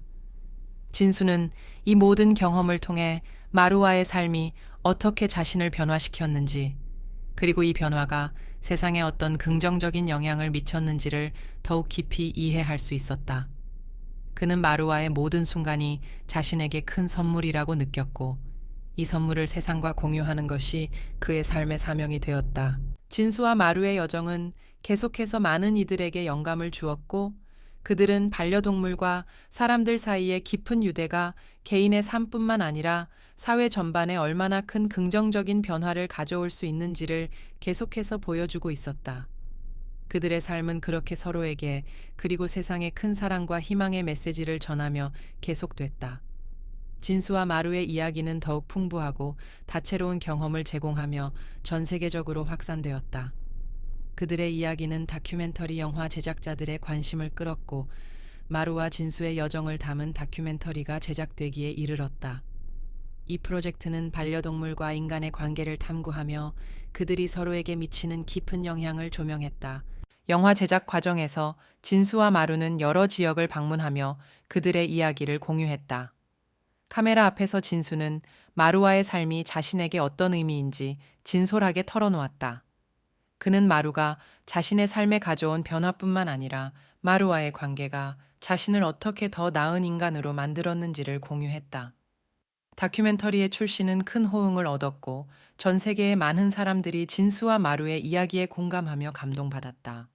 진수는 이 모든 경험을 통해 마루와의 삶이 어떻게 자신을 변화시켰는지, 그리고 이 변화가 세상에 어떤 긍정적인 영향을 미쳤는지를 더욱 깊이 이해할 수 있었다. 그는 마루와의 모든 순간이 자신에게 큰 선물이라고 느꼈고, 이 선물을 세상과 공유하는 것이 그의 삶의 사명이 되었다. 진수와 마루의 여정은 계속해서 많은 이들에게 영감을 주었고, 그들은 반려동물과 사람들 사이의 깊은 유대가 개인의 삶뿐만 아니라 사회 전반에 얼마나 큰 긍정적인 변화를 가져올 수 있는지를 계속해서 보여주고 있었다. 그들의 삶은 그렇게 서로에게, 그리고 세상에 큰 사랑과 희망의 메시지를 전하며 계속됐다. 진수와 마루의 이야기는 더욱 풍부하고 다채로운 경험을 제공하며 전 세계적으로 확산되었다. 그들의 이야기는 다큐멘터리 영화 제작자들의 관심을 끌었고, 마루와 진수의 여정을 담은 다큐멘터리가 제작되기에 이르렀다. 이 프로젝트는 반려동물과 인간의 관계를 탐구하며 그들이 서로에게 미치는 깊은 영향을 조명했다. 영화 제작 과정에서 진수와 마루는 여러 지역을 방문하며 그들의 이야기를 공유했다. 카메라 앞에서 진수는 마루와의 삶이 자신에게 어떤 의미인지 진솔하게 털어놓았다. 그는 마루가 자신의 삶에 가져온 변화뿐만 아니라 마루와의 관계가 자신을 어떻게 더 나은 인간으로 만들었는지를 공유했다. 다큐멘터리의 출시는 큰 호응을 얻었고 전 세계의 많은 사람들이 진수와 마루의 이야기에 공감하며 감동받았다.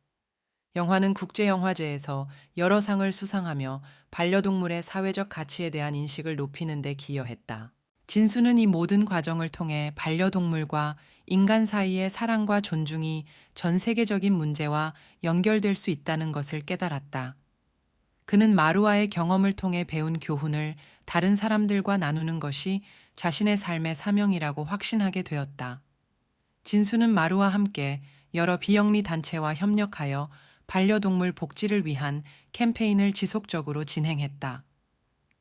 영화는 국제영화제에서 여러 상을 수상하며 반려동물의 사회적 가치에 대한 인식을 높이는 데 기여했다. 진수는 이 모든 과정을 통해 반려동물과 인간 사이의 사랑과 존중이 전 세계적인 문제와 연결될 수 있다는 것을 깨달았다. 그는 마루와의 경험을 통해 배운 교훈을 다른 사람들과 나누는 것이 자신의 삶의 사명이라고 확신하게 되었다. 진수는 마루와 함께 여러 비영리 단체와 협력하여 반려동물 복지를 위한 캠페인을 지속적으로 진행했다.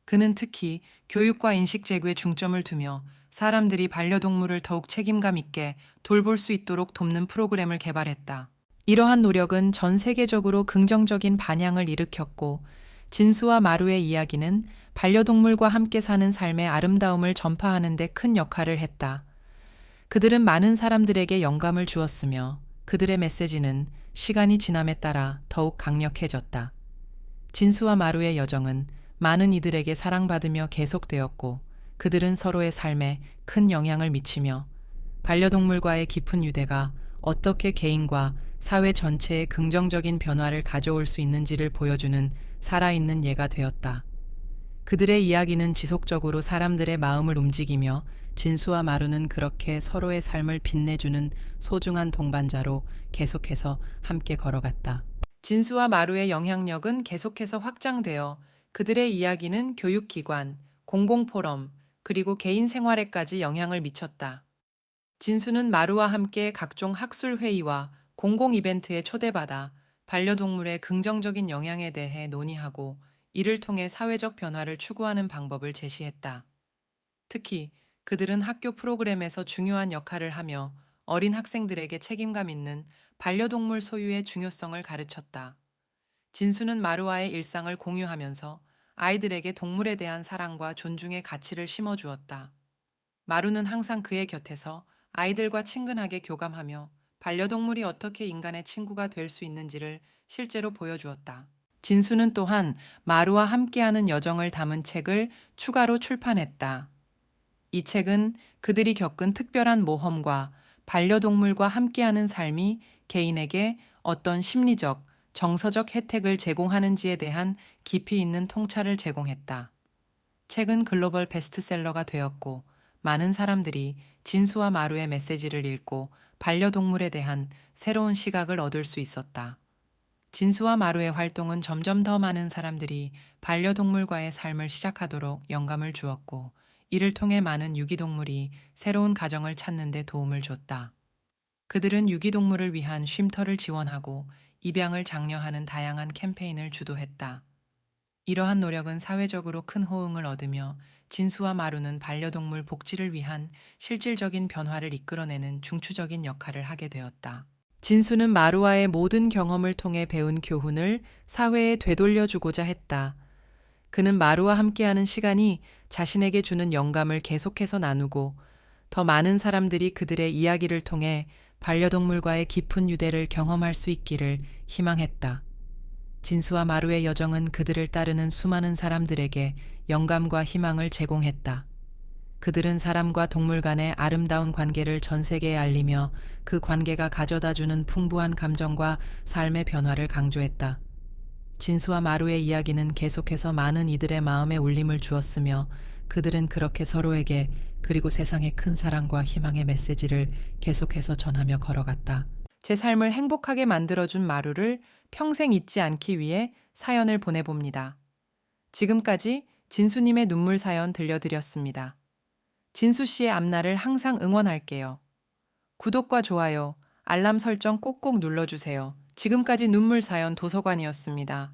그는 특히 교육과 인식 제고에 중점을 두며 사람들이 반려동물을 더욱 책임감 있게 돌볼 수 있도록 돕는 프로그램을 개발했다. 이러한 노력은 전 세계적으로 긍정적인 반향을 일으켰고, 진수와 마루의 이야기는 반려동물과 함께 사는 삶의 아름다움을 전파하는 데 큰 역할을 했다. 그들은 많은 사람들에게 영감을 주었으며 그들의 메시지는 시간이 지남에 따라 더욱 강력해졌다. 진수와 마루의 여정은 많은 이들에게 사랑받으며 계속되었고 그들은 서로의 삶에 큰 영향을 미치며 반려동물과의 깊은 유대가 어떻게 개인과 사회 전체에 긍정적인 변화를 가져올 수 있는지를 보여주는 살아있는 예가 되었다. 그들의 이야기는 지속적으로 사람들의 마음을 움직이며 진수와 마루는 그렇게 서로의 삶을 빛내주는 소중한 동반자로 계속해서 함께 걸어갔다. 진수와 마루의 영향력은 계속해서 확장되어 그들의 이야기는 교육기관, 공공포럼, 그리고 개인 생활에까지 영향을 미쳤다. 진수는 마루와 함께 각종 학술회의와 공공 이벤트에 초대받아 반려동물의 긍정적인 영향에 대해 논의하고 이를 통해 사회적 변화를 추구하는 방법을 제시했다. 특히 그들은 학교 프로그램에서 중요한 역할을 하며 어린 학생들에게 책임감 있는 반려동물 소유의 중요성을 가르쳤다. 진수는 마루와의 일상을 공유하면서 아이들에게 동물에 대한 사랑과 존중의 가치를 심어주었다. 마루는 항상 그의 곁에서 아이들과 친근하게 교감하며 반려동물이 어떻게 인간의 친구가 될 수 있는지를 실제로 보여주었다. 진수는 또한 마루와 함께하는 여정을 담은 책을 추가로 출판했다. 이 책은 그들이 겪은 특별한 모험과 반려동물과 함께하는 삶이 개인에게 어떤 심리적, 정서적 혜택을 제공하는지에 대한 깊이 있는 통찰을 제공했다. 책은 글로벌 베스트셀러가 되었고 많은 사람들이 진수와 마루의 메시지를 읽고 반려동물에 대한 새로운 시각을 얻을 수 있었다. 진수와 마루의 활동은 점점 더 많은 사람들이 반려동물과의 삶을 시작하도록 영감을 주었고 이를 통해 많은 유기동물이 새로운 가정을 찾는 데 도움을 줬다. 그들은 유기동물을 위한 쉼터를 지원하고 입양을 장려하는 다양한 캠페인을 주도했다. 이러한 노력은 사회적으로 큰 호응을 얻으며 진수와 마루는 반려동물 복지를 위한 실질적인 변화를 이끌어내는 중추적인 역할을 하게 되었다. 진수는 마루와의 모든 경험을 통해 배운 교훈을 사회에 되돌려주고자 했다. 그는 마루와 함께하는 시간이 자신에게 주는 영감을 계속해서 나누고 더 많은 사람들이 그들의 이야기를 통해 반려동물과의 깊은 유대를 경험할 수 있기를 희망했다. 진수와 마루의 여정은 그들을 따르는 수많은 사람들에게 영감과 희망을 제공했다. 그들은 사람과 동물 간의 아름다운 관계를 전 세계에 알리며 그 관계가 가져다주는 풍부한 감정과 삶의 변화를 강조했다. 진수와 마루의 이야기는 계속해서 많은 이들의 마음에 울림을 주었으며 그들은 그렇게 서로에게 그리고 세상에 큰 사랑과 희망의 메시지를 계속해서 전하며 걸어갔다. 제 삶을 행복하게 만들어준 마루를 평생 잊지 않기 위해 사연을 보내봅니다. 지금까지 진수님의 눈물 사연 들려드렸습니다. 진수 씨의 앞날을 항상 응원할게요. 구독과 좋아요, 알람 설정 꼭꼭 눌러주세요. 지금까지 눈물 사연 도서관이었습니다.